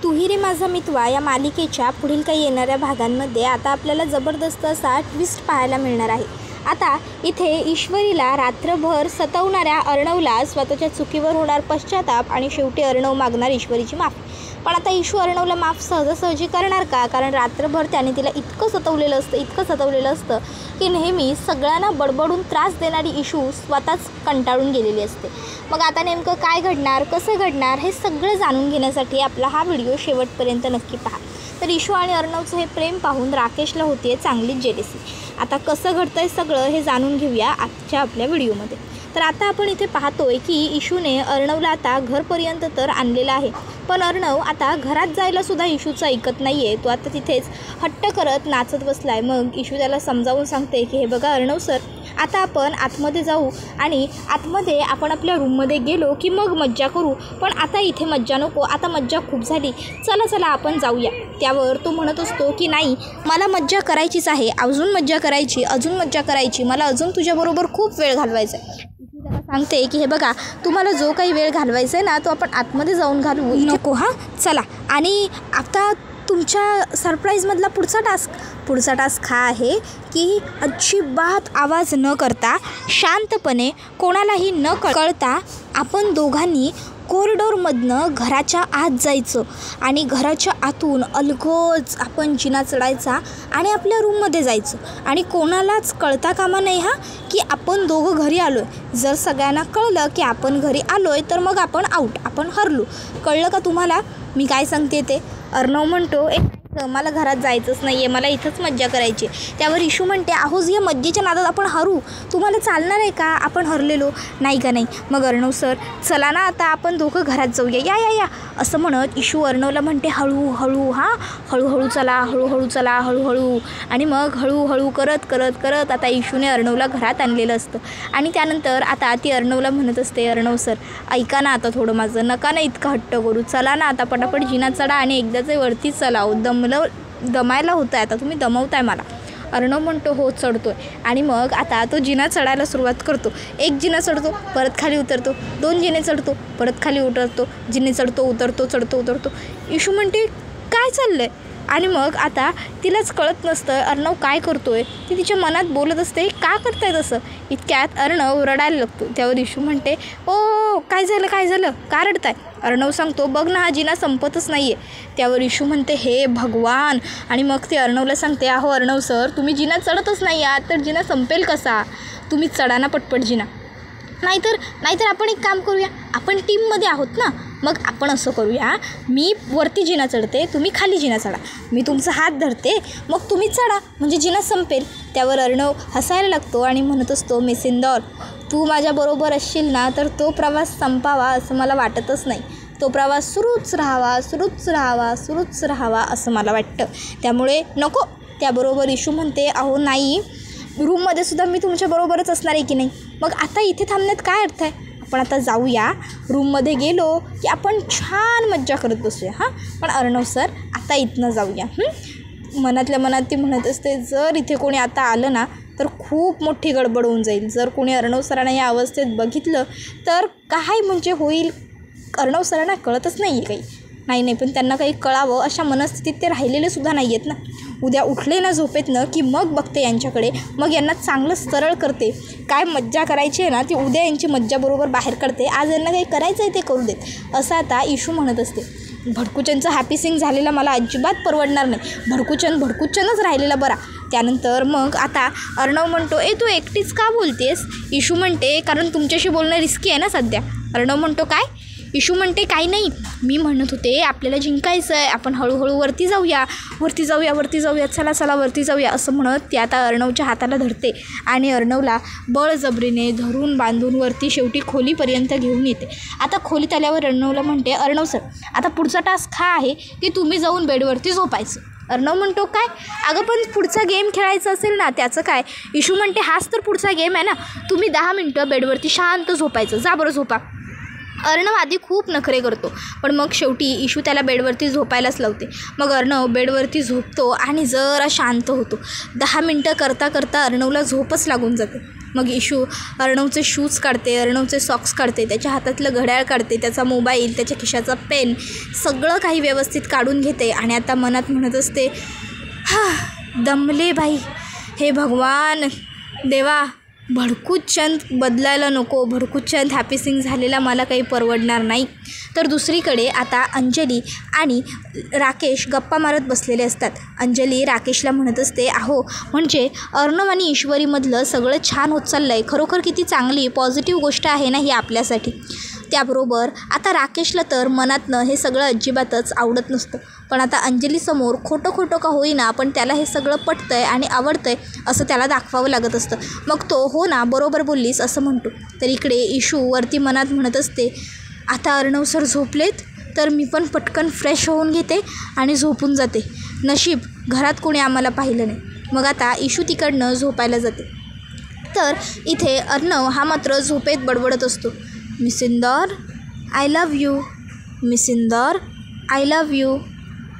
तू ही रे माझा मितवा या मालिकेच्या पुढील काही येणाऱ्या भागांमध्ये आता आपल्याला जबरदस्त असा ट्विस्ट पाहायला मिळणार आहे। आता इथे ईश्वरीला रात्रभर सतावणाऱ्या अर्णवला स्वतःच्या चुकीवर होणार पश्चाताप आणि शेवटी अर्णव मागणार ईश्वरीची माफी। पण आता ईशू अर्णवला माफ सहजासहजी करणार का? कारण रात्रभर त्याने तिला इतकं सतावलेलं असतं की नेहमी सगळ्यांना बडबडून त्रास देणारी ईशू स्वतःच कंटाळून गेलेली असते। मग आता नेमकं काय घडणार, कसं घडणार हे सगळं जाणून घेण्यासाठी आपला हा व्हिडिओ शेवटपर्यंत नक्की पहा। तर ईशू आणि अर्णवचं हे प्रेम पाहून राकेशला होतीये चांगलीच जेलसी। आता कसं घडतंय सगळं हे जाणून घेऊया आजच्या आपल्या व्हिडिओमध्ये। तर आता आपण इथे पाहतोय की ईशूने अर्णवला आता घरपर्यंत तर आणलेलं आहे, पण अर्णव आता घरात जायला सुद्धा ईशूचं ऐकत नाही आहे। तो आता तिथेच हट्ट करत नाचत बसला आहे। मग ईशू त्याला समजावून सांगते की हे बघा अर्णव सर, आता आपण आतमध्ये जाऊ आणि आतमध्ये आपण आपल्या रूममध्ये गेलो की मग मज्जा करू, पण आता इथे मज्जा नको, आता मज्जा खूप झाली, चला आपण जाऊया। त्यावर तो म्हणत असतो की नाही, मला मज्जा करायचीच आहे, अजून मज्जा करायची, मला अजून तुझ्याबरोबर खूप वेळ घालवायचा आहे। त्याला सांगते की हे बघा, तुम्हाला जो काही वेळ घालवायचा आहे ना तो आपण आतमध्ये जाऊन घालवू, नको हां चला। आणि आता तुमच्या सरप्राईजमधला पुढचा टास्क हा आहे की अजिबात आवाज न करता शांतपणे कोणालाही न कळता आपण दोघांनी कॉरिडॉरमधनं घराच्या आत जायचं आणि घराच्या आतून अलगद आपण जिना चढायचा आणि आपल्या रूममध्ये जायचं आणि कोणालाच कळता कामा नाही हा की आपण दोघं घरी आलो आहे। जर सगळ्यांना कळलं की आपण घरी आलो आहे तर मग आपण आऊट, आपण हरलो। कळलं का तुम्हाला मी काय सांगते ते? अर्णव म्हणतो मला घरात जायचंच नाही आहे, मला इथंच मज्जा करायची। त्यावर ईशू म्हणते अहो या मज्जेच्या नादात आपण हरू, तुम्हाला चालणार आहे का? आपण हरलेलो नाही का? नाही। मग अर्णव सर चला ना आता आपण दोघं घरात जाऊया, या असं म्हणत ईशू अर्णवला म्हणते हळूहळू चला हळूहळू। आणि मग हळूहळू करत आता ईशूने अर्णवला घरात आणलेलं असतं। आणि त्यानंतर आता ती अर्णवला म्हणत असते अर्णव सर ऐका ना आता थोडं माझं, नका ना इतका हट्ट करू, चला ना आता पटापट जिना चढा आणि एकदाच वरतीच चला, दमायला होतं आहे, आता तुम्ही दमवताय मला। अर्णव म्हणतो हो चढतोय। आणि मग आता तो जिना चढायला सुरुवात करतो। एक जिना चढतो, परत खाली उतरतो, 2 जिने चढतो, परत खाली उतरतो, जिने चढतो उतरतो। ईशू म्हणते काय चाललं आहे? आणि मग आता तिलाच कळत नसतं अर्णव काय करतोय, ती तिच्या मनात बोलत असते का करताय तसं। इतक्यात अर्णव रडायला लागतो। त्यावर ईशू म्हणते ओ काय झालं, का रडताय? अर्णव सांगतो बघ ना हा जिना संपतच नाही आहे। त्यावर ईशू म्हणते हे भगवान। आणि मग ते अर्णवला सांगते अहो अर्णव सर, तुम्ही जिना चढतच नाही आहात तर जिना संपेल कसा? तुम्ही चढा ना पटपट जिना, नाहीतर आपण एक काम करूया, आपण टीममध्ये आहोत ना, मग आपण असं करूया, मी वरती जिना चढते, तुम्ही खाली जिना चढा, मी तुमचा हात धरते, मग तुम्ही चढा, म्हणजे जिना संपेल। त्यावर अर्णव हसायला लागतो आणि म्हणत असतो मेसिंदर, तू माझ्याबरोबर असशील ना तर तो प्रवास संपावा असं मला वाटतच नाही, तो प्रवास सुरूच राहावा असं मला वाटतं, त्यामुळे नको। त्याबरोबर ईशू म्हणते अहो नाही, रूममध्ये सुद्धा मी तुमच्याबरोबरच असणार आहे की नाही, मग आता इथे थांबण्यात काय अर्थ आहे? आपण आता जाऊया, रूममध्ये गेलो की आपण छान मज्जा करत बसूया हां, पण अर्णव सर आता इथनं जाऊया। मनातल्या मनात ती म्हणत असते जर इथे कोणी आता आलं ना तर खूप मोठी गडबड होऊन जाईल, जर कोणी अर्णव सरांना या अवस्थेत बघितलं तर काय म्हणजे होईल, अर्णव सरांना कळतच नाही आहे काही, नाही पण त्यांना काही कळावं अशा मनस्थितीत ते राहिलेले सुद्धा नाही आहेत ना। उद्या उठले ना झोपेतनं की मग बघते यांच्याकडे, मग यांना चांगलं सरळ करते, काय मज्जा करायची आहे ना ती उद्या यांची मज्जाबरोबर बाहेर काढते, आज यांना काही करायचं आहे ते करू देत असं आता ईशू म्हणत असते। भडकूचनचं हॅपी सिंग झालेला मला अजिबात परवडणार नाही, भडकूचनच राहिलेला बरा। त्यानंतर मग आता अर्णव म्हणतो तू एकटीच का बोलतेस? ईशू म्हणते कारण तुमच्याशी बोलणं रिस्की आहे ना सध्या। अर्णव म्हणतो काय? ईशू म्हणते काही नाही, मी म्हणत होते आपल्याला जिंकायचं आहे, आपण हळूहळू वरती जाऊया, चला वरती जाऊया असं म्हणत ती आता अर्णवच्या हाताला धरते आणि अर्णवला बळजबरीने धरून बांधून वरती शेवटी खोलीपर्यंत घेऊन येते। आता खोलीत आल्यावर अर्णवला म्हणते अर्णव सर आता पुढचा टास्क हा आहे की तुम्ही जाऊन बेडवरती झोपायचं। अर्णव म्हणतो काय? अगं पण पुढचा गेम खेळायचा असेल ना, त्याचं काय? ईशू म्हणते हाच तर पुढचा गेम आहे ना, तुम्ही 10 मिनटं बेडवरती शांत झोपायचं, जा बरं झोपा। अर्णव आधी खूप नखरे करतो, पण मग शेवटी ईशू त्याला बेडवरती झोपायलाच लावते। मग अर्णव बेडवरती झोपतो आणि जरा शांत होतो। 10 मिनटं करता अर्णवला झोपच लागून जाते। मग इशू अर्णवचे शूज काढते, अर्णवचे सॉक्स काढते, त्याच्या हातातलं घड्याळ काढते, त्याचा मोबाईल, त्याच्या खिशाचा पेन, सगळं काही व्यवस्थित काढून घेते आणि आता मनात म्हणत असते, दमले बाई, हे भगवान देवा, भडकूच चंद बदलायला नको, भडकूच चंद हॅपी सिंग झालेला मला काही परवडणार नाही. तर दुसरीकडे आता अंजली आणि राकेश गप्पा मारत बसलेले असतात. अंजली राकेशला म्हणत असते, अहो म्हणजे अर्णव आणि ईश्वरीमधलं सगळं छान होत चाललं आहे, खरोखर किती चांगली पॉझिटिव्ह गोष्ट आहे ना ही आपल्यासाठी. त्याबरोबर आता राकेशला तर मनातनं हे सगळं अजिबातच आवडत नसतं, पण आता अंजलीसमोर खोटं का होईना पण त्याला हे सगळं पटतं आहे आणि आवडतं आहे असं त्याला दाखवावं लागत असतं. मग तो हो ना बरोबर बोललीस असं म्हणतो. तर इकडे इशू वरती मनात म्हणत असते, आता अर्णव सर झोपलेत तर मी पण पटकन फ्रेश होऊन घेते आणि झोपून जाते. नशीब घरात कोणी आम्हाला पाहिलं नाही. मग आता इशू तिकडनं झोपायला जाते. तर इथे अर्णव हा मात्र झोपेत बडबडत असतो, miss Indore I love you, miss Indore I love you,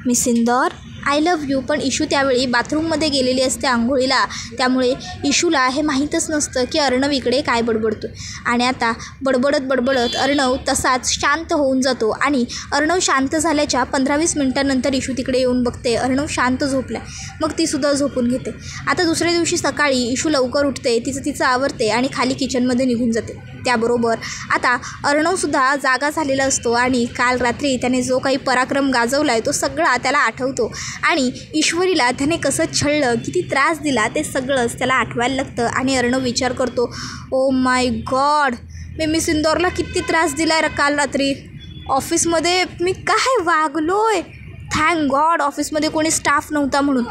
miss Indore I love you. पण इशू त्यावेळी बाथरूममध्ये गेलेली असते आंघोळीला, त्यामुळे इशूला हे माहीतच नसतं की अर्णव इकडे काय बडबडतो. आणि आता बडबडत अर्णव तसाच शांत होऊन जातो आणि अर्णव शांत झाल्याच्या 15-20 मिनटानंतर इशू तिकडे येऊन बघते, अर्णव शांत झोपला. मग तीसुद्धा झोपून घेते. आता दुसऱ्या दिवशी सकाळी इशू लवकर उठते, तिचं आवरते आणि खाली किचनमध्ये निघून जाते. त्याबरोबर आता अर्णवसुद्धा जागा झालेला असतो आणि काल रात्री त्याने जो काही पराक्रम गाजवला आहे तो सगळा त्याला आठवतो आणि ईश्वरीला त्याने कसं छळलं, किती त्रास दिला ते सगळंच त्याला आठवायला लागतं. आणि अर्णव विचार करतो, oh my God, me miss इंदौरला किती त्रास दिला आहे काल रात्री, ऑफिसमध्ये मी काय वागलो आहे, थँक गॉड ऑफिसमध्ये कोणी स्टाफ नव्हता म्हणून.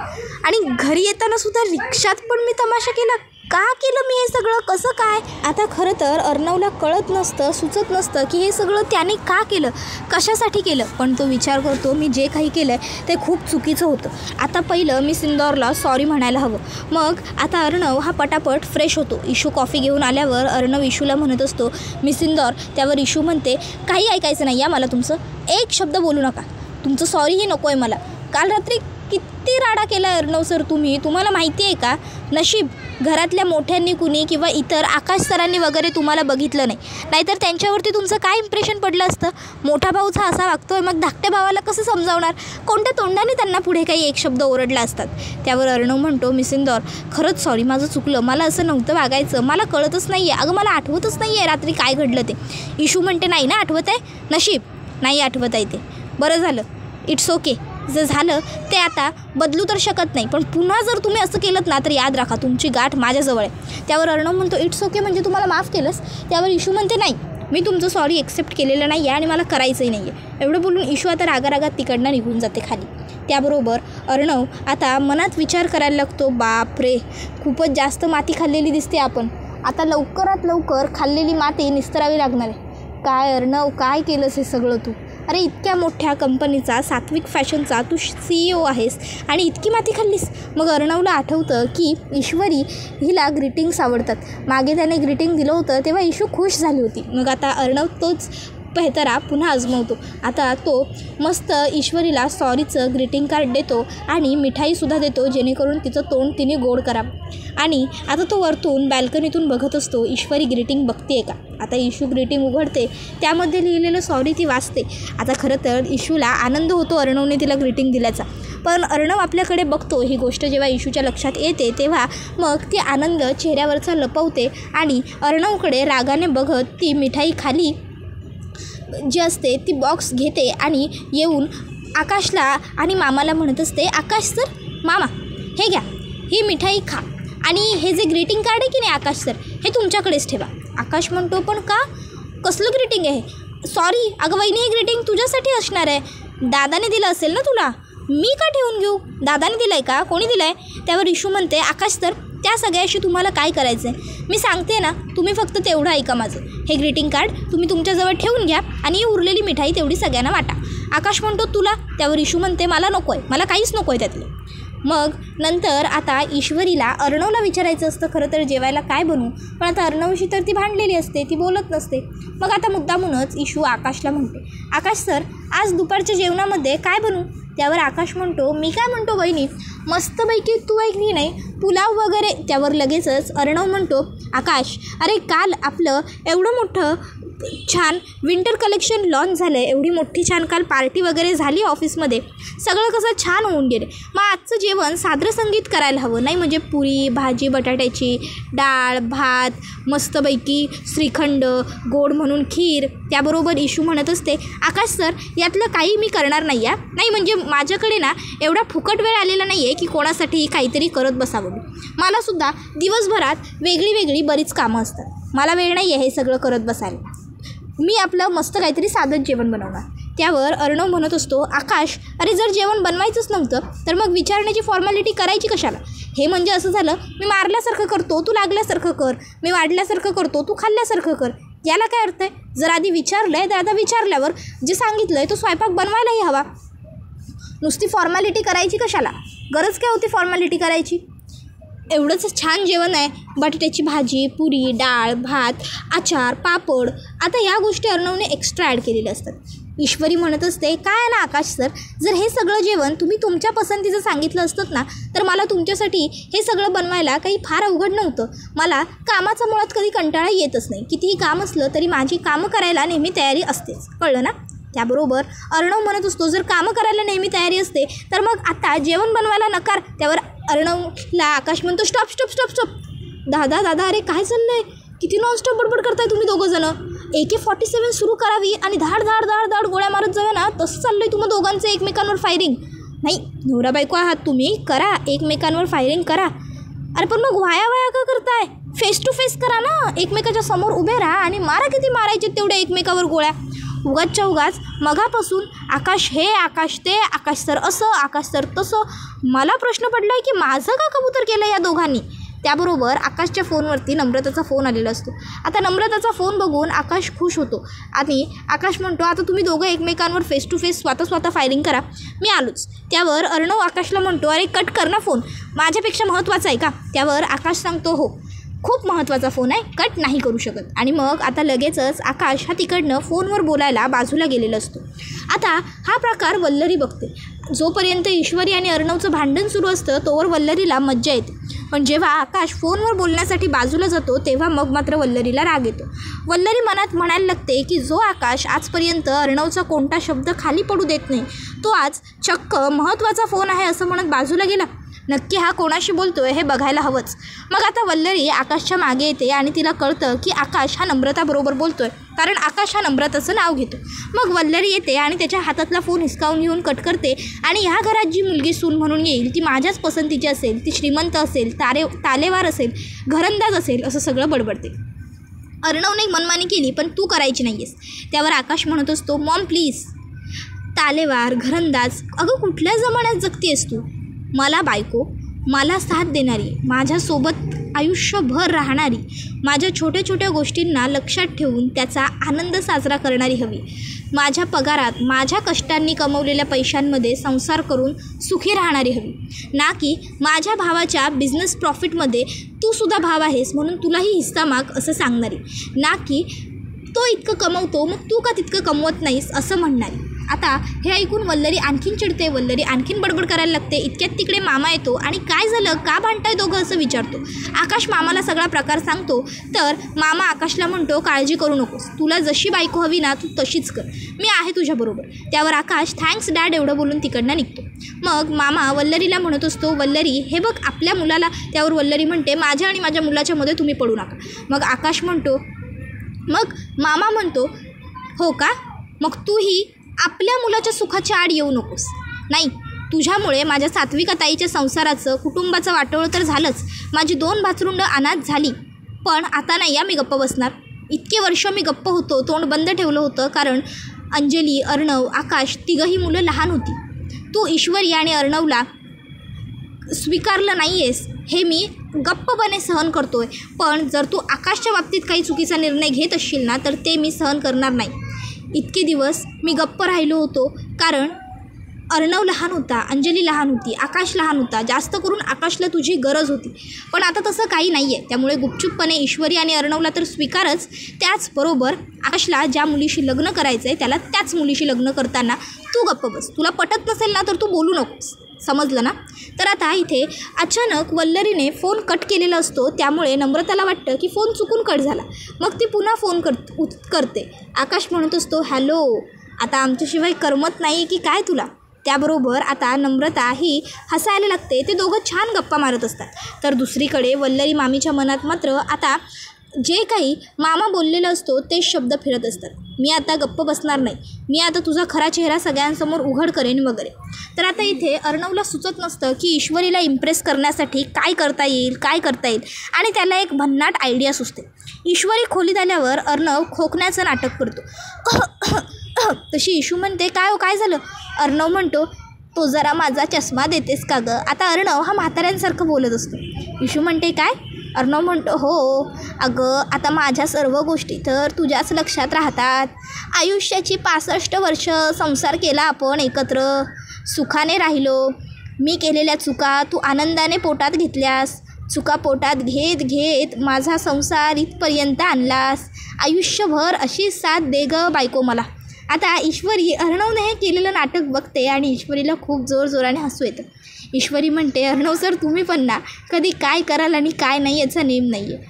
आणि घरी येताना सुद्धा रिक्षात पण मी तमाशा केला, का केलं मी हे सगळं, कसं काय. आता खरं तर अर्णवला कळत नसतं, सुचत नसतं की हे सगळं त्याने का केलं, कशासाठी केलं. पण तो विचार करतो, मी जे काही केलं आहे ते खूप चुकीचं होतं. आता पहिलं मिस इंदौरला सॉरी म्हणायला हवं. मग आता अर्णव हा पटापट फ्रेश होतो. इशू कॉफी घेऊन आल्यावर अर्णव इशूला म्हणत असतो, मिस इंदौर. त्यावर इशू म्हणते, काही ऐकायचं नाही या मला तुमचं, एक शब्द बोलू नका, तुमचं सॉरीही नको आहे मला. काल रात्री किती राडा केला अर्णव सर तुम्हाला माहिती आहे का. नशीब घरातल्या मोठ्यांनी कुणी किंवा इतर आकाश सरांनी वगैरे तुम्हाला बघितलं नाही, नाहीतर त्यांच्यावरती तुमचं काय इम्प्रेशन पडलं असतं. मोठा भाऊचा असा वागतोय, मग धाकट्या भावाला कसं समजावणार, कोणत्या तोंडाने त्यांना पुढे काही एक शब्द ओरडला असतात. त्यावर अर्णव म्हणतो, मिस इंदौर खरंच सॉरी, माझं चुकलं, मला असं नव्हतं वागायचं, मला कळतच नाही आहे, अगं मला आठवतच नाही आहे रात्री काय घडलं ते. इशू म्हणते, नाही ना आठवत आहे, नशीब नाही आठवत आहे ते, बरं झालं, इट्स ओके, जे झालं ते आता बदलू तर शकत नाही, पण पुन्हा जर तुम्ही असं केलं ना तर याद राखा तुमची गाठ माझ्याजवळ आहे. त्यावर अर्णव म्हणतो, इट्स ओके म्हणजे तुम्हाला माफ केलंस. त्यावर इशू म्हणते, नाही मी तुमचं सॉरी एक्सेप्ट केलेलं नाही आहे आणि मला करायचंही नाही आहे. एवढं बोलून इशू आता रागारागात तिकडनं निघून जाते खाली. त्याबरोबर अर्णव आता मनात विचार करायला लागतो, बापरे खूपच जास्त माती खाल्लेली दिसते आपण, आता लवकरात लवकर खाल्लेली माती निस्तरावी लागणार आहे. काय अर्णव काय केलंस हे सगळं तू, अरे इतक्या मोठ्या कंपनीचा सात्विक फॅशनचा तू CEO आहेस आणि इतकी माती खाल्लीस. मग अर्णवला आठवतं की ईश्वरी हिला ग्रीटिंग्स आवडतात, मागे त्याने ग्रीटिंग दिलं होतं तेव्हा इशू खुश झाली होती. मग आता अर्णव तोच पेहतरा पुन्हा आजमावतो. आता तो मस्त ईश्वरीला सॉरीचं ग्रीटिंग कार्ड देतो आणि मिठाईसुद्धा देतो, जेणेकरून तिचं तोंड तिने गोड करावं. आणि आता तो वरतून बॅल्कनीतून बघत असतो, ईश्वरी ग्रीटिंग बघते का. आता इशू ग्रीटिंग उघडते, त्यामध्ये लिहिलेलं सॉरी ती वाचते. आता खरं तर इशूला आनंद होतो अर्णवने तिला ग्रीटिंग दिल्याचा, पण अर्णव आपल्याकडे बघतो ही गोष्ट जेव्हा इशूच्या लक्षात येते तेव्हा मग ती आनंद चेहऱ्यावरचा लपवते आणि अर्णवकडे रागाने बघत ती मिठाई खाली जी असते ती बॉक्स घेते आणि येऊन आकाशला आणि मामाला म्हणत असते, आकाश सर, मामा हे घ्या, ही मिठाई खा आणि हे जे ग्रीटिंग कार्ड आहे की नाही आकाश सर, हे तुमच्याकडेच ठेवा. आकाश म्हणतो, पण का, कसलं ग्रीटिंग आहे. सॉरी अगं वहिनी, हे ग्रीटिंग तुझ्यासाठी असणार आहे, दादाने दिलं असेल ना तुला, मी का ठेवून घेऊ, दादाने दिलं आहे का, कोणी दिलं आहे. त्यावर इशू म्हणते, आकाश सर त्या सगळ्याशी तुम्हाला काय करायचं आहे, मी सांगते ना, तुम्ही फक्त तेवढं ऐका माझं, हे ग्रीटिंग कार्ड तुम्ही तुमच्याजवळ ठेवून घ्या आणि ही उरलेली मिठाई तेवढी सगळ्यांना वाटा. आकाश म्हणतो, तुला. त्यावर इशू म्हणते, मला नको आहे, मला काहीच नको आहे त्यातलं. मग नंतर आता ईश्वरीला अर्णवला विचारायचं असतं खरं तर जेवायला काय बनवू, पण आता अर्णवशी तर ती भांडलेली असते, ती बोलत नसते. मग आता मुद्दामूनच इशू आकाशला म्हणते, आकाश सर आज दुपारच्या जेवणामध्ये काय बनवू. त्यावर आकाश म्हणतो, मी काय म्हणतो बहिणी, मस्तपैकी तू ऐकली नाही पुलाव वगैरे. त्यावर लगेचच अर्णव म्हणतो, आकाश अरे काल आपलं एवढं मोठं छान विंटर कलेक्शन लॉन्च झालं आहे, एवढी मोठी छान काल पार्टी वगैरे झाली ऑफिसमध्ये, सगळं कसं छान होऊन गेले. मग आजचं जेवण सादर संगीत करायला हवं नाही, म्हणजे पुरी भाजी बटाट्याची, डाळ भात, मस्तपैकी श्रीखंड, गोड म्हणून खीर. त्याबरोबर इशू म्हणत असते, आकाश सर यातलं काही मी करणार नाही आहे, नाही म्हणजे माझ्याकडे ना एवढा फुकट वेळ आलेला नाही आहे की कोणासाठी काहीतरी करत बसावं. मलासुद्धा दिवसभरात वेगळी वेगळी बरीच कामं असतात, मला वेळ नाही आहे हे सगळं करत बसायला. मी आपलं मस्त काहीतरी साधं जेवण बनवणार. त्यावर अर्णव म्हणत असतो, आकाश अरे जर जेवण बनवायचंच नव्हतं तर मग विचारण्याची फॉर्मॅलिटी करायची कशाला. हे म्हणजे असं झालं, मी मारल्यासारखं करतो तू लागल्यासारखं कर, मी वाढल्यासारखं करतो तू खाल्ल्यासारखं कर, याला काय अर्थ आहे. जर आधी विचारलं आहे तर आता विचारल्यावर जे सांगितलं आहे तो स्वयंपाक बनवायलाही हवा. नुसती फॉर्मॅलिटी करायची कशाला, गरज काय होती फॉर्मॅलिटी करायची. एवढंच छान जेवण आहे, बटाट्याची भाजी, पुरी, डाळ भात, आचार, पापड. आता या गोष्टी अर्णवने एक्स्ट्रा ॲड केलेल्या असतात. ईश्वरी म्हणत असते, काय आहे ना आकाश सर, जर हे सगळं जेवण तुम्ही तुमच्या पसंतीचं सांगितलं असतं ना तर मला तुमच्यासाठी हे सगळं बनवायला काही फार अवघड नव्हतं. मला कामाचा मुळात कधी कंटाळा येतच नाही, कितीही काम असलं तरी माझी कामं करायला नेहमी तयारी असतेच, कळलं ना. त्याबरोबर अर्णव म्हणत असतो, जर कामं करायला नेहमी तयारी असते तर मग आता जेवण बनवायला नकार. त्यावर अर्णवला आकाश म्हणतो, स्टॉप स्टॉप स्टॉप स्टॉप. दादा दादा अरे काय चाललं आहे, किती नॉनस्टॉप बडबड करताय तुम्ही दोघंजणं. AK-47 सुरू करावी आणि धाड धाड धाड धाड गोळ्या मारत जावे ना, तसं चाललं आहे तुम्ही दोघांचं एकमेकांवर फायरिंग. नाही नवरा बायको आहात तुम्ही, करा एकमेकांवर फायरिंग करा. अरे पण मग वाया वाया का करताय, फेस टू फेस करा ना, एकमेकाच्या समोर उभे राहा आणि मारा किती मारायचे तेवढ्या एकमेकावर गोळ्या. उगाचच्या उगाच मगापासून आकाश हे आकाश ते, आकाश सर असं आकाश सर तसं. मला प्रश्न पडला आहे की माझं का कबूतर केलं या दोघांनी. त्याबरोबर आकाशच्या फोनवरती नम्रताचा फोन आलेला असतो. आता नम्रताचा फोन बघून आकाश खुश होतो आणि आकाश म्हणतो, आता तुम्ही दोघं एकमेकांवर फेस टू फेस स्वतः फायरिंग करा, मी आलोच. त्यावर अर्णव आकाशला म्हणतो, अरे कट कर ना फोन, माझ्यापेक्षा महत्त्वाचा आहे का. त्यावर आकाश सांगतो, हो खूप महत्त्वाचा फोन आहे, कट नाही करू शकत. आणि मग आता लगेचच आकाश हा तिकडनं फोनवर बोलायला बाजूला गेलेला असतो. आता हा प्रकार वल्लरी बघते. जोपर्यंत ईश्वरी आणि अर्णवचं भांडण सुरू असतं तोवर वल्लरीला मज्जा येते, पण जेव्हा आकाश फोनवर बोलण्यासाठी बाजूला जातो तेव्हा मग मात्र वल्लरीला राग येतो. वल्लरी मनात म्हणायला लागते की जो आकाश आजपर्यंत अर्णवचा कोणता शब्द खाली पडू देत नाही, तो आज चक्क महत्त्वाचा फोन आहे असं म्हणत बाजूला गेला. नक्की हा कोणाशी बोलतोय हे बघायला हवंच. मग आता वल्लरी आकाशच्या मागे येते आणि तिला कळतं की आकाश हा नम्रताबरोबर बोलतोय, कारण आकाश हा नम्रताचं नाव घेतो. मग वल्लरी येते आणि त्याच्या हातातला फोन हिसकावून घेऊन कट करते आणि ह्या घरात जी मुलगी सून म्हणून येईल ती माझ्याच पसंतीची असेल, ती श्रीमंत असेल, तालेवार असेल, घरंदाज असेल असं सगळं बडबडते. अर्णवने मनमानी केली पण तू करायची नाही आहेस. त्यावर आकाश म्हणत असतो, मॉम प्लीज, तालेवार घरंदाज अगं कुठल्या जमान्यात जगतेस तू. मला बायको, मला साथ देणारी, माझ्यासोबत आयुष्यभर राहणारी, माझ्या छोट्या छोट्या गोष्टींना लक्षात ठेवून त्याचा आनंद साजरा करणारी हवी. माझ्या पगारात माझ्या कष्टांनी कमवलेल्या पैशांमध्ये संसार करून सुखी राहणारी हवी, ना की माझ्या भावाच्या बिझनेस प्रॉफिटमध्ये तू सुद्धा भाव आहेस म्हणून तुलाही हिस्सा माग असं सांगणारी, ना की तो इतकं कमवतो मग तू का तितकं कमवत नाहीस असं म्हणणारी. आता हे ऐकून वल्लरी आणखीन चिडते, वल्लरी आणखीन बडबड करायला लागते. इतक्यात तिकडे मामा येतो आणि काय झालं, का भांडताय दोघं असं विचारतो. आकाश मामाला सगळा प्रकार सांगतो तर मामा आकाशला म्हणतो, काळजी करू नकोस, तुला जशी बायको हवी ना तू तशीच कर, मी आहे तुझ्याबरोबर. त्यावर आकाश थँक्स डॅड एवढं बोलून तिकडनं निघतो. मग मामा वल्लरीला म्हणत असतो, वल्लरी हे बघ आपल्या मुलाला. त्यावर वल्लरी म्हणते, माझ्या आणि माझ्या मुलाच्या मध्ये तुम्ही पडू नका. मग आकाश म्हणतो, मग मामा म्हणतो, हो का, मग तूही आपल्या मुलाच्या सुखाच्या आड येऊ नकोस. नाही, तुझ्यामुळे माझ्या सात्विका ताईच्या संसाराचं कुटुंबाचं वाटोळं तर झालंच, माझी 2 भाचरुंडं अनाथ झाली, पण आता नाही मी गप्प बसणार. इतके वर्ष मी गप्प होतो, तोंड बंद ठेवलं होतं, कारण अंजली, अर्णव, आकाश तिघंही मुलं लहान होती. तू ईश्वरी आणि अर्णवला स्वीकारलं नाही आहेस हे मी गप्पपणे सहन करतोय, पण जर तू आकाशच्या बाबतीत काही चुकीचा निर्णय घेत असशील ना तर ते मी सहन करणार नाही. इतके दिवस मी गप्प राहिलो होतो कारण अर्णव लहान होता, अंजली लहान होती, आकाश लहान होता, जास्त करून आकाशला तुझी गरज होती, पण आता तसं काही नाही आहे. त्यामुळे गुपचूपपणे ईश्वरी आणि अर्णवला तर स्वीकारच, त्याचबरोबर आकाशला ज्या मुलीशी लग्न करायचं आहे त्याला त्याच मुलीशी लग्न करताना तू गप्प बस. तुला पटत नसेल ना तर तू बोलू नकोस. समजलं ना? तर आता इथे अचानक वल्लरीने फोन कट केलेला असतो, त्यामुळे नम्रताला वाटतं की फोन चुकून कट झाला. मग ती पुन्हा फोन करते. आकाश म्हणत असतो, हॅलो, आता आमच्याशिवाय करमत नाही की काय तुला? त्याबरोबर आता नम्रता ही हसायला लागते. ते दोघं छान गप्पा मारत असतात. तर दुसरीकडे वल्लरी मामीच्या मनात मात्र आता जे काही मामा बोललेलं असतो तेच शब्द फिरत असतात. मी आता गप्प बसणार नाही, मी आता तुझा खरा चेहरा सगळ्यांसमोर उघड करेन वगैरे. तर आता इथे अर्णवला सुचत नसतं की ईश्वरीला इम्प्रेस करण्यासाठी काय करता येईल आणि त्याला एक भन्नाट आयडिया सुचते. ईश्वरी खोलीत आल्यावर अर्णव खोकण्याचं नाटक करतो. तशी इशू म्हणते, काय झालं? अर्णव म्हणतो, तो जरा माझा चष्मा देतेस का गं? आता अर्णव हा म्हाताऱ्यांसारखं बोलत असतो. इशू म्हणते, काय? अर्णव म्हणतो, हो अगं, आता माझ्या सर्व गोष्टी तर तुझ्याच लक्षात राहतात. आयुष्याची 65 वर्ष संसार केला आपण एकत्र, सुखाने राहिलो. मी केलेल्या चुका तू आनंदाने पोटात घेतल्यास. चुका पोटात घेत माझा संसार इथपर्यंत आणलास. आयुष्यभर अशी साथ दे गं बायको मला. आता ईश्वरी अर्णवने हे केलेलं नाटक बघते आणि ईश्वरीला खूप जोरजोराने हसू येतं. ईश्वरी म्हणते, अर्णव सर, तुम्ही पण ना कधी काय कराल आणि काय नाही याचा नेम नाही आहे.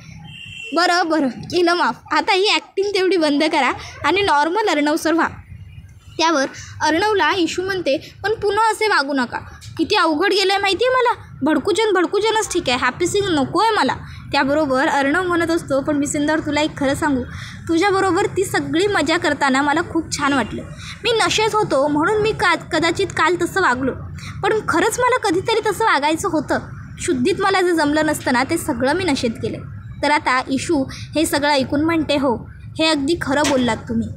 बरं केलं माफ. आता ही ॲक्टिंग तेवढी बंद करा आणि नॉर्मल अर्णव सर व्हा. त्यावर अर्णवला इशू म्हणते, पण पुन्हा असे वागू नका. किती अवघड गेलं आहे माहिती आहे मला. भडकूजनच ठीक आहे, हॅपी सीन नको आहे मला. त्याबरोबर अर्णव म्हणत असतो, पण मिसिंदर, तुला एक खरं सांगू, तुझ्याबरोबर ती सगळी मजा करताना मला खूप छान वाटलं. मी नशेत होतो म्हणून मी कदाचित काल तसं वागलो, पण खरंच मला कधीतरी तसं वागायचं होतं. शुद्धीत मला जे जमलं नसतं ना, ते सगळं मी नशेत केलं. तर आता इशू हे सगळं ऐकून म्हणते, हो, हे अगदी खरं बोललात तुम्ही.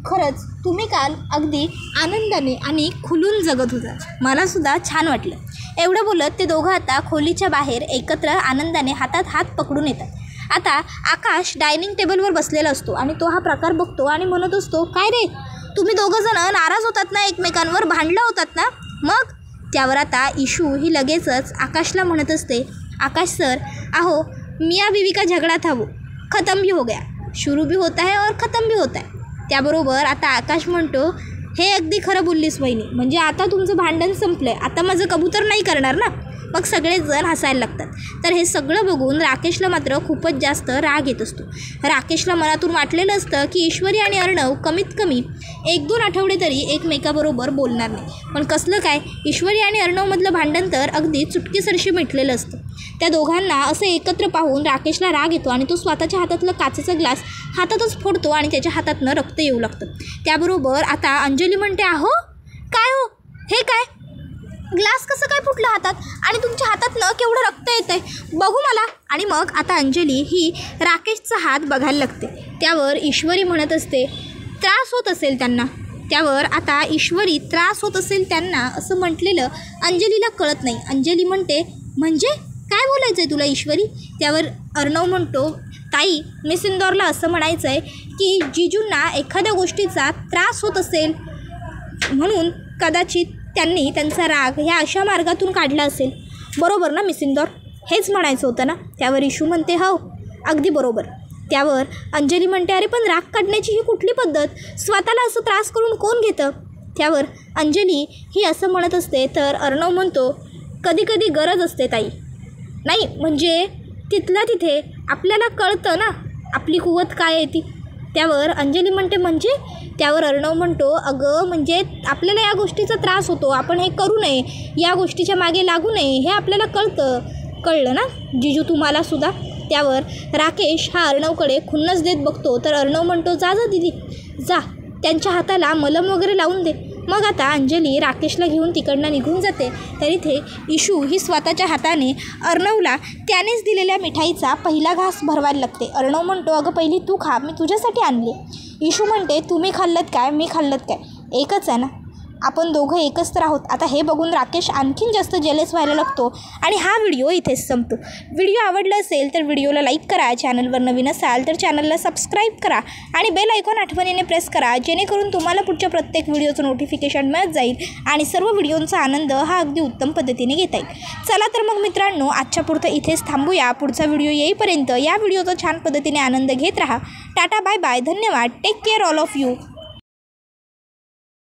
खरंच तुम्ही काल अगदी आनंदाने आणि खुलून जगत होता. मलासुद्धा छान वाटलं. एवढं बोलत ते दोघं आता खोलीच्या बाहेर एकत्र आनंदाने हातात हात पकडून येतात. आता आकाश डायनिंग टेबलवर बसलेला असतो आणि तो हा प्रकार बघतो आणि म्हणत असतो, काय रे, तुम्ही दोघंजणं नाराज होतात ना, एकमेकांवर भांडलं होतात ना? मग त्यावर आता इशू ही लगेचच आकाशला म्हणत असते, आकाश सर, अहो मियाँ बीवी का झगडा था, वो ख़त्म भी हो गया, शुरू भी होता है और ख़त्म भी होता है. त्याबरोबर आता आकाश म्हणतो, हे अगदी खरं बोललीस वहिनी, म्हणजे आता तुमचं भांडण संपलं आहे, आता माझं कबूतर नाही करणार ना? मग सगळेजण हसायला लागतात. तर हे सगळं बघून राकेशला मात्र खूपच जास्त राग येत असतो. राकेशला मनातून वाटलेलं असतं की ईश्वरी आणि अर्णव कमीत कमी 1-2 आठवडे तरी एकमेकाबरोबर बोलणार नाही. पण कसलं काय, ईश्वरी आणि अर्णवमधलं भांडण तर अगदी चुटकीसरशी मिटलेलं असतं. त्या दोघांना असं एकत्र पाहून राकेशला राग येतो आणि तो स्वतःच्या हातातलं काचेचा ग्लास हातातच फोडतो आणि त्याच्या हातातनं रक्त येऊ लागतं. त्याबरोबर आता अंजली म्हणते, अहो काय हो, हे काय, ग्लास कसं काय फुटलं हातात आणि तुमच्या हातातनं केवढं रक्त येतं आहे, बघू मला. आणि मग आता अंजली ही राकेशचा हात बघायला लागते. त्यावर ईश्वरी म्हणत असते, त्रास होत असेल त्यांना. त्यावर आता ईश्वरी त्रास होत असेल त्यांना असं म्हटलेलं अंजलीला कळत नाही. अंजली म्हणते, म्हणजे काय बोलायचं आहे तुला ईश्वरी? त्यावर अर्णव म्हणतो, ताई, मिस इंदौरला असं म्हणायचं आहे की जिजूंना एखाद्या गोष्टीचा त्रास होत असेल म्हणून कदाचित त्यांनी त्यांचा राग ह्या अशा मार्गातून काढला असेल. बरोबर ना मिस इंदौर? हेच म्हणायचं होतं ना? त्यावर इशू म्हणते, हो अगदी बरोबर. त्यावर अंजली म्हणते, अरे पण राग काढण्याची ही कुठली पद्धत? स्वतःला असं त्रास करून कोण घेतं? त्यावर अंजली ही असं म्हणत असते. तर अर्णव म्हणतो, कधी कधी गरज असते ताई. नाही म्हणजे तिथल्या तिथे आपल्याला कळतं ना आपली कुवत काय आहे ती. त्यावर अंजली म्हणते, म्हणजे? त्यावर अर्णव म्हणतो, अगं म्हणजे आपल्याला या गोष्टीचा त्रास होतो, आपण हे करू नये, या गोष्टीच्या मागे लागू नये, हे आपल्याला कळलं ना जिजू तुम्हालासुद्धा? त्यावर राकेश हा अर्णवकडे खुन्नस देत बघतो. तर अर्णव म्हणतो, जा दीदी जा, त्यांच्या हाताला मलम वगैरे लावून दे. मग आता अंजली राकेशला घेऊन तिकडनं निघून जाते. तर इथे इशू ही स्वतःच्या हाताने अर्णवला त्यानेच दिलेल्या मिठाईचा पहिला घास भरवायला लागते. अर्णव म्हणतो, अगं पहिली तू खा, मी तुझ्यासाठी आणले. इशू म्हणते, तुम्ही खाल्लत काय, मी खाल्लत काय, एकच आहे ना, आपण दोघं एकच तर आहोत. आता हे बघून राकेश आणखीन जास्त जेलस व्हायला लागतो आणि हा व्हिडिओ इथेच संपतो. व्हिडिओ आवडला असेल तर व्हिडिओला लाईक करा, चॅनलवर नवीन असाल तर चॅनलला सबस्क्राईब करा आणि बेल आयकॉन आठवणीने प्रेस करा, जेणेकरून तुम्हाला पुढच्या प्रत्येक व्हिडिओचं नोटिफिकेशन मिळत जाईल आणि सर्व व्हिडिओंचा आनंद हा अगदी उत्तम पद्धतीने घेता येईल. चला तर मग मित्रांनो, आजच्या पुरतं इथेच थांबूया. पुढचा व्हिडिओ येईपर्यंत या व्हिडिओचा छान पद्धतीने आनंद घेत राहा. टाटा, बाय बाय, धन्यवाद, take care all of you.